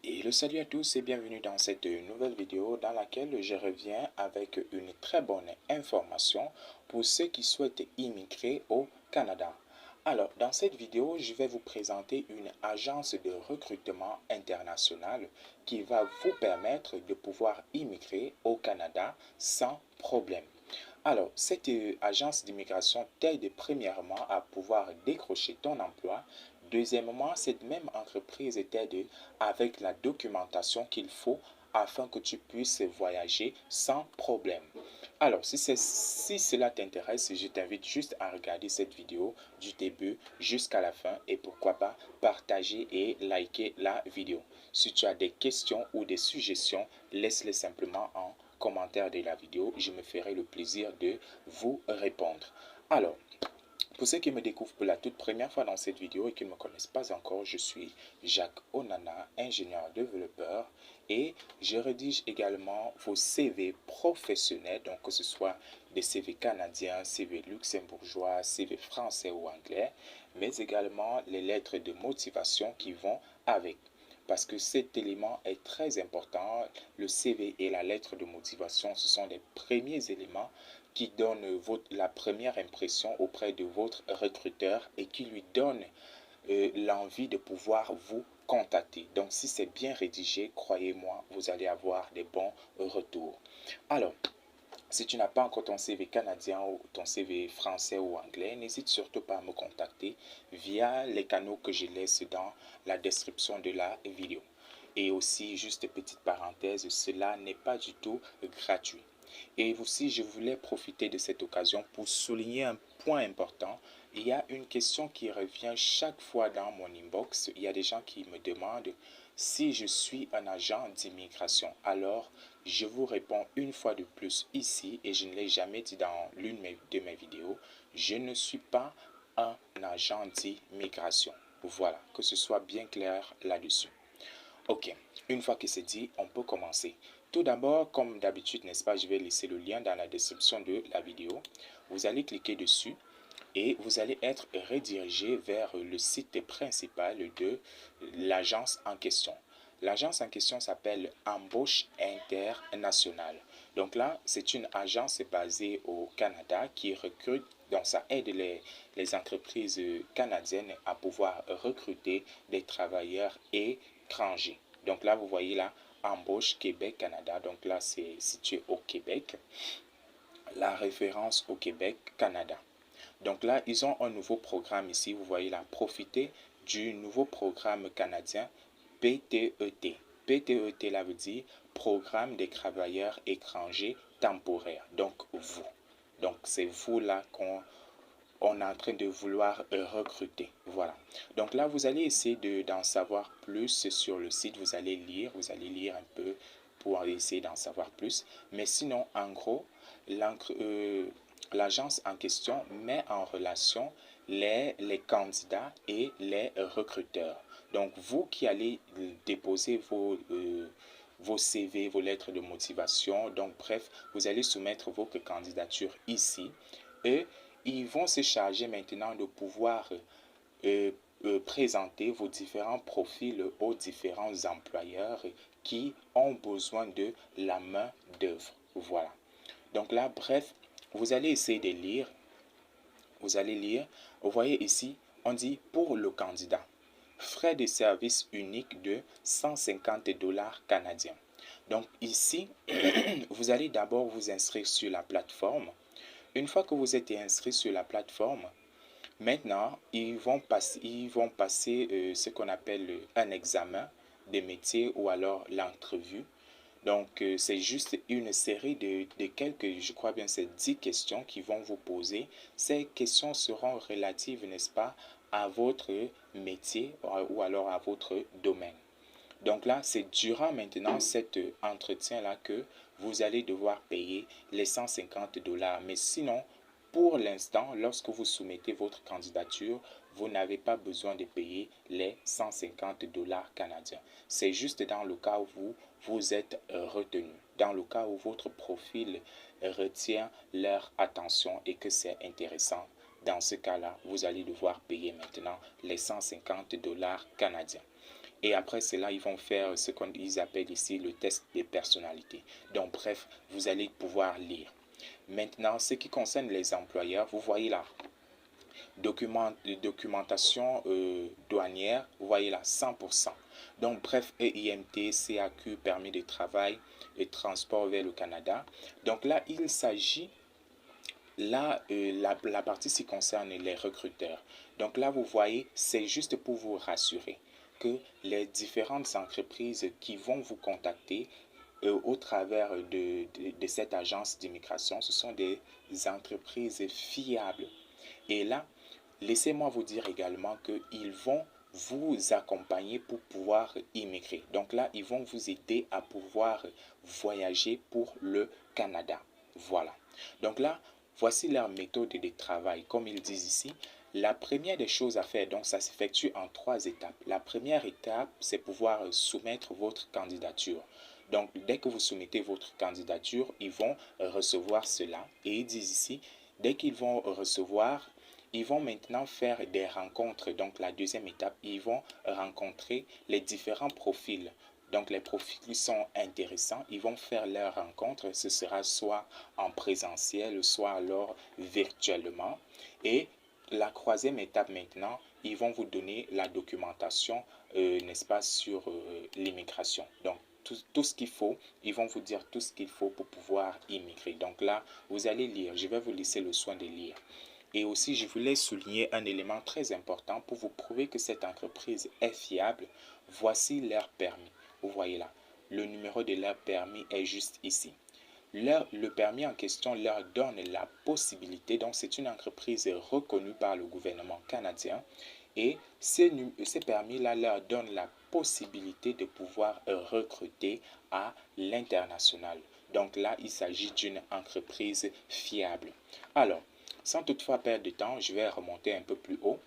Et le salut à tous et bienvenue dans cette nouvelle vidéo dans laquelle je reviens avec une très bonne information pour ceux qui souhaitent immigrer au Canada. Alors, dans cette vidéo, je vais vous présenter une agence de recrutement international qui va vous permettre de pouvoir immigrer au Canada sans problème. Alors, cette agence d'immigration t'aide premièrement à pouvoir décrocher ton emploi. Deuxièmement, cette même entreprise t'aide avec la documentation qu'il faut afin que tu puisses voyager sans problème. Alors, si cela t'intéresse, je t'invite juste à regarder cette vidéo du début jusqu'à la fin et pourquoi pas partager et liker la vidéo. Si tu as des questions ou des suggestions, laisse-les simplement en commentaire de la vidéo. Je me ferai le plaisir de vous répondre. Alors, pour ceux qui me découvrent pour la toute première fois dans cette vidéo et qui ne me connaissent pas encore, je suis Jacques Onana, ingénieur développeur et je rédige également vos CV professionnels, donc que ce soit des CV canadiens, CV luxembourgeois, CV français ou anglais, mais également les lettres de motivation qui vont avec. Parce que cet élément est très important, le CV et la lettre de motivation, ce sont les premiers éléments qui donne la première impression auprès de votre recruteur et qui lui donne l'envie de pouvoir vous contacter. Donc, si c'est bien rédigé, croyez-moi, vous allez avoir des bons retours. Alors, si tu n'as pas encore ton CV canadien ou ton CV français ou anglais, n'hésite surtout pas à me contacter via les canaux que je laisse dans la description de la vidéo. Et aussi, juste petite parenthèse, cela n'est pas du tout gratuit. Et aussi, je voulais profiter de cette occasion pour souligner un point important. Il y a une question qui revient chaque fois dans mon inbox. Il y a des gens qui me demandent si je suis un agent d'immigration. Alors, je vous réponds une fois de plus ici, et je ne l'ai jamais dit dans l'une de mes vidéos, je ne suis pas un agent d'immigration. Voilà, que ce soit bien clair là-dessus. Ok, une fois que c'est dit, on peut commencer. Tout d'abord, comme d'habitude, n'est-ce pas, je vais laisser le lien dans la description de la vidéo. Vous allez cliquer dessus et vous allez être redirigé vers le site principal de l'agence en question. L'agence en question s'appelle Embauche Internationale. Donc là, c'est une agence basée au Canada qui recrute, donc ça aide les entreprises canadiennes à pouvoir recruter des travailleurs étrangers. Donc là, vous voyez là, Embauche Québec Canada. Donc là, c'est situé au Québec. La référence au Québec Canada. Donc là, ils ont un nouveau programme ici. Vous voyez là, profitez du nouveau programme canadien PTET. PTET, là veut dire Programme des travailleurs étrangers temporaires. Donc vous. Donc c'est vous là qu'on est en train de vouloir recruter. Voilà. Donc là, vous allez essayer d'en savoir plus sur le site. Vous allez lire un peu pour essayer d'en savoir plus. Mais sinon, en gros, l'agence en question met en relation les candidats et les recruteurs. Donc, vous qui allez déposer vos CV, vos lettres de motivation, donc bref, vous allez soumettre vos candidatures ici et ils vont se charger maintenant de pouvoir euh, présenter vos différents profils aux différents employeurs qui ont besoin de la main d'œuvre. Voilà. Donc là, bref, vous allez essayer de lire. Vous allez lire. Vous voyez ici, on dit pour le candidat, frais de service unique de 150 dollars canadiens. Donc ici, vous allez d'abord vous inscrire sur la plateforme. Une fois que vous êtes inscrit sur la plateforme, maintenant, ils vont passer ce qu'on appelle un examen des métiers ou alors l'entrevue. Donc, c'est juste une série de quelques, je crois bien, c'est 10 questions qui vont vous poser. Ces questions seront relatives, n'est-ce pas, à votre métier ou alors à votre domaine. Donc là, c'est durant maintenant cet entretien-là que vous allez devoir payer les 150 dollars. Mais sinon, pour l'instant, lorsque vous soumettez votre candidature, vous n'avez pas besoin de payer les 150 dollars canadiens. C'est juste dans le cas où vous êtes retenu, dans le cas où votre profil retient leur attention et que c'est intéressant. Dans ce cas-là, vous allez devoir payer maintenant les 150 dollars canadiens. Et après cela, ils vont faire ce qu'ils appellent ici le test de personnalité. Donc bref, vous allez pouvoir lire. Maintenant, ce qui concerne les employeurs, vous voyez là, documentation douanière, vous voyez là, 100%. Donc bref, EIMT, CAQ, permis de travail et transport vers le Canada. Donc là, il s'agit, là, la partie qui concerne les recruteurs. Donc là, vous voyez, c'est juste pour vous rassurer que les différentes entreprises qui vont vous contacter au travers de cette agence d'immigration, ce sont des entreprises fiables. Et là, laissez-moi vous dire également qu'ils vont vous accompagner pour pouvoir immigrer. Donc là, ils vont vous aider à pouvoir voyager pour le Canada. Voilà. Donc là, voici leur méthode de travail. Comme ils disent ici, la première des choses à faire, donc ça s'effectue en 3 étapes. La première étape, c'est pouvoir soumettre votre candidature. Donc, dès que vous soumettez votre candidature, ils vont recevoir cela. Et ils disent ici, dès qu'ils vont recevoir, ils vont maintenant faire des rencontres. Donc, la deuxième étape, ils vont rencontrer les différents profils. Donc, les profils qui sont intéressants, ils vont faire leur rencontre. Ce sera soit en présentiel, soit alors virtuellement. Et la troisième étape maintenant, ils vont vous donner la documentation, n'est-ce pas, sur l'immigration. Donc, tout ce qu'il faut, ils vont vous dire tout ce qu'il faut pour pouvoir immigrer. Donc là, vous allez lire. Je vais vous laisser le soin de lire. Et aussi, je voulais souligner un élément très important pour vous prouver que cette entreprise est fiable. Voici leur permis. Vous voyez là, le numéro de leur permis est juste ici. Le permis en question leur donne la possibilité, donc c'est une entreprise reconnue par le gouvernement canadien, et ces permis-là leur donnent la possibilité de pouvoir recruter à l'international. Donc là, il s'agit d'une entreprise fiable. Alors, sans toutefois perdre de temps, je vais remonter un peu plus haut.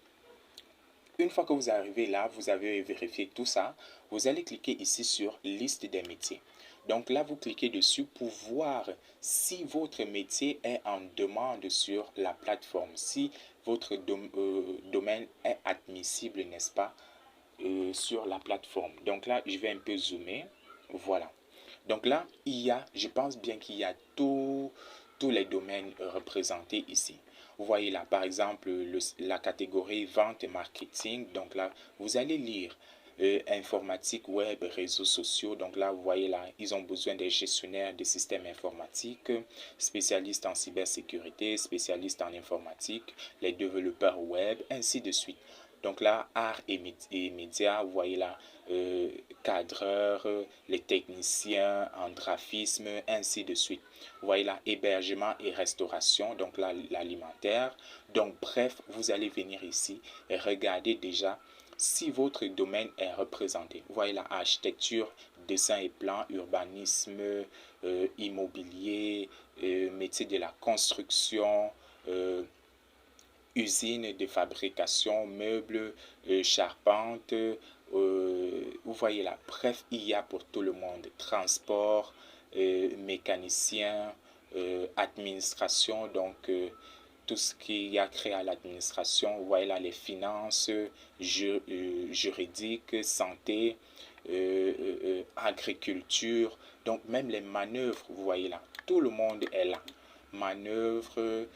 Une fois que vous arrivez là, vous avez vérifié tout ça, vous allez cliquer ici sur liste des métiers. Donc là, vous cliquez dessus pour voir si votre métier est en demande sur la plateforme, si votre domaine est admissible, n'est-ce pas, sur la plateforme. Donc là, je vais un peu zoomer. Voilà. Donc là, je pense bien qu'il y a tous les domaines représentés ici. Vous voyez là, par exemple, la catégorie vente et marketing. Donc là, vous allez lire informatique, web, réseaux sociaux. Donc là, vous voyez là, ils ont besoin des gestionnaires de systèmes informatiques, spécialistes en cybersécurité, spécialistes en informatique, les développeurs web, ainsi de suite. Donc là, art et médias, vous voyez là, cadreurs, les techniciens en graphisme, ainsi de suite. Vous voyez là, hébergement et restauration, donc là, l'alimentaire. Donc bref, vous allez venir ici et regarder déjà si votre domaine est représenté. Vous voyez là, architecture, dessin et plan, urbanisme, immobilier, métier de la construction, usine de fabrication, meubles, charpente, vous voyez là, bref, il y a pour tout le monde, transport, mécanicien, administration, donc tout ce qui a trait à l'administration, vous voyez là, les finances, juridiques, santé, agriculture, donc même les manœuvres, vous voyez là, tout le monde est là. Manœuvres,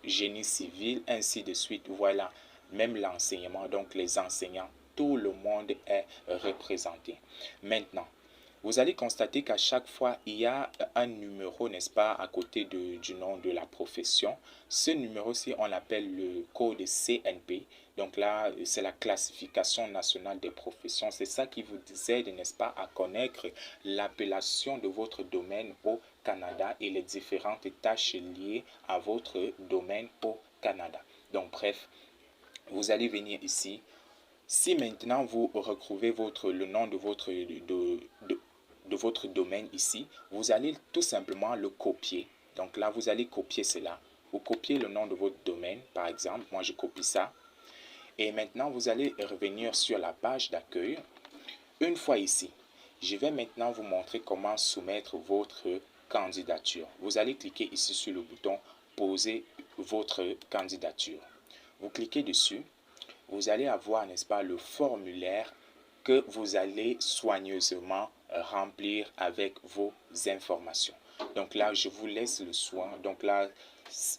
génie civil, ainsi de suite. Voilà, même l'enseignement, donc les enseignants, tout le monde est représenté. Maintenant, vous allez constater qu'à chaque fois, il y a un numéro, n'est-ce pas, à côté du nom de la profession. Ce numéro-ci, on l'appelle le code CNP. Donc là, c'est la classification nationale des professions. C'est ça qui vous aide, n'est-ce pas, à connaître l'appellation de votre domaine au Canada et les différentes tâches liées à votre domaine au Canada. Donc bref, vous allez venir ici. Si maintenant vous retrouvez le nom de votre domaine ici, vous allez tout simplement le copier. Donc là, vous allez copier cela. Vous copiez le nom de votre domaine, par exemple. Moi, je copie ça. Et maintenant, vous allez revenir sur la page d'accueil. Une fois ici, je vais maintenant vous montrer comment soumettre votre candidature. Vous allez cliquer ici sur le bouton « Poser votre candidature ». Vous cliquez dessus. Vous allez avoir, n'est-ce pas, le formulaire que vous allez soigneusement remplir avec vos informations. Donc là, je vous laisse le soin. Donc là,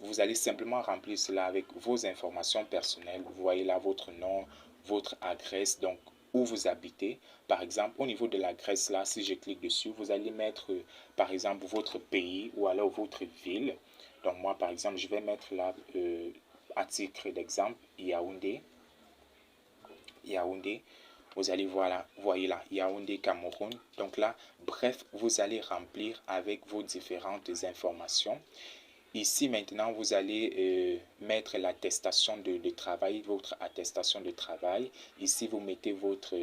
vous allez simplement remplir cela avec vos informations personnelles. Vous voyez là votre nom, votre adresse, donc où vous habitez. Par exemple, au niveau de l'adresse là, si je clique dessus, vous allez mettre par exemple votre pays ou alors votre ville. Donc moi, par exemple, je vais mettre là, à titre d'exemple, Yaoundé. Yaoundé. Vous allez voir là, voyez là, Yaoundé, Cameroun. Donc là, bref, vous allez remplir avec vos différentes informations. Ici, maintenant, vous allez mettre l'attestation de travail, votre attestation de travail. Ici, vous mettez votre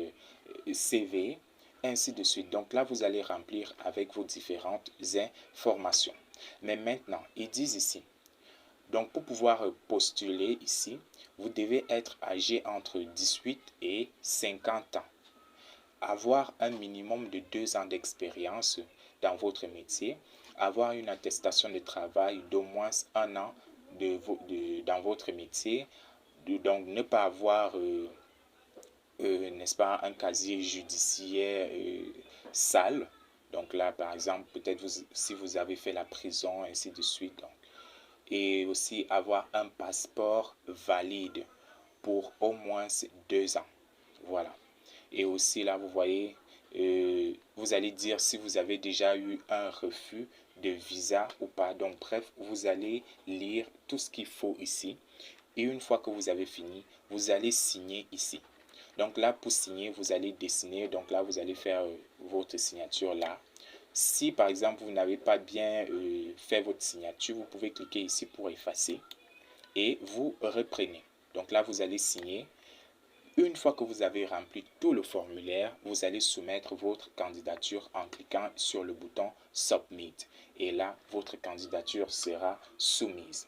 CV, ainsi de suite. Donc là, vous allez remplir avec vos différentes informations. Mais maintenant, ils disent ici, donc pour pouvoir postuler ici, vous devez être âgé entre 18 et 50 ans. Avoir un minimum de 2 ans d'expérience dans votre métier, avoir une attestation de travail d'au moins 1 an dans votre métier, donc ne pas avoir, n'est-ce pas, un casier judiciaire sale. Donc là, par exemple, peut-être si vous avez fait la prison, ainsi de suite. Donc, et aussi avoir un passeport valide pour au moins 2 ans. Voilà. Et aussi là, vous voyez, vous allez dire si vous avez déjà eu un refus de visa ou pas. Donc bref, vous allez lire tout ce qu'il faut ici. Et une fois que vous avez fini, vous allez signer ici. Donc là, pour signer, vous allez dessiner. Donc là, vous allez faire votre signature là. Si par exemple, vous n'avez pas bien fait votre signature, vous pouvez cliquer ici pour effacer. Et vous reprenez. Donc là, vous allez signer. Une fois que vous avez rempli tout le formulaire, vous allez soumettre votre candidature en cliquant sur le bouton Submit. Et là, votre candidature sera soumise.